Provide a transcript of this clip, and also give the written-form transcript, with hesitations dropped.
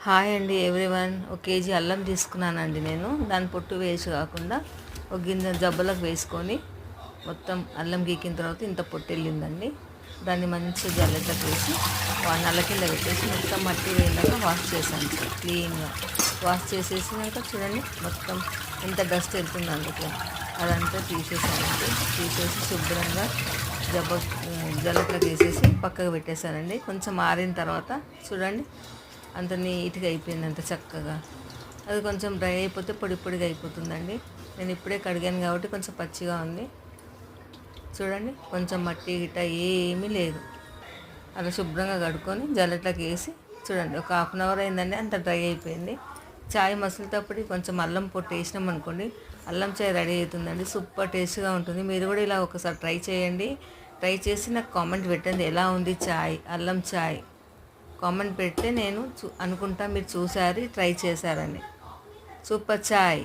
Hi అండి everyone. ఒక KG అల్లం తీసుకున్నానండి నేను. దాని పొట్టు వేసి కాకుండా ఒక గిన్నె జబ్బలకు వేసుకొని మొత్తం అల్లం గీకిన తర్వాత ఇంత పొట్టు వెళ్ళిందండి. దాన్ని మంచిగా జల్లెట్లోకి వేసి నల్ల కింద పెట్టేసి మొత్తం మట్టి వేయలాగా వాష్ చేశాను క్లీన్గా. వాష్ చేసేసినాక చూడండి మొత్తం ఎంత డస్ట్ వెళ్తుంది అందుకే అదంతా తీసేసానండి. తీసేసి శుభ్రంగా జబ్బ జల్లెట్లోకి వేసేసి పక్కకు పెట్టేశానండి. కొంచెం ఆరిన తర్వాత చూడండి అంత నీట్గా అయిపోయింది, అంత చక్కగా. అది కొంచెం డ్రై అయిపోతే పొడి పొడిగా అయిపోతుందండి. నేను ఇప్పుడే కడిగాను కాబట్టి కొంచెం పచ్చిగా ఉంది. చూడండి కొంచెం మట్టి గిట్ట ఏమీ లేదు. అలా శుభ్రంగా కడుక్కొని జల్లెట్లోకి వేసి చూడండి ఒక హాఫ్ అన్ అవర్ అయిందండి, అంత డ్రై అయిపోయింది. చాయ్ మసులుతప్పుడు కొంచెం అల్లం పొట్టు వేసినాం అనుకోండి, అల్లం చాయ్ రెడీ అవుతుందండి. సూపర్ టేస్ట్గా ఉంటుంది. మీరు కూడా ఇలా ఒకసారి ట్రై చేయండి. ట్రై చేసి నాకు కామెంట్ పెట్టండి ఎలా ఉంది చాయ్, అల్లం చాయ్. కామెంట్ పెడితే నేను అనుకుంటా మీరు చూసారు, ట్రై చేశారని. సూపర్ చాయ్.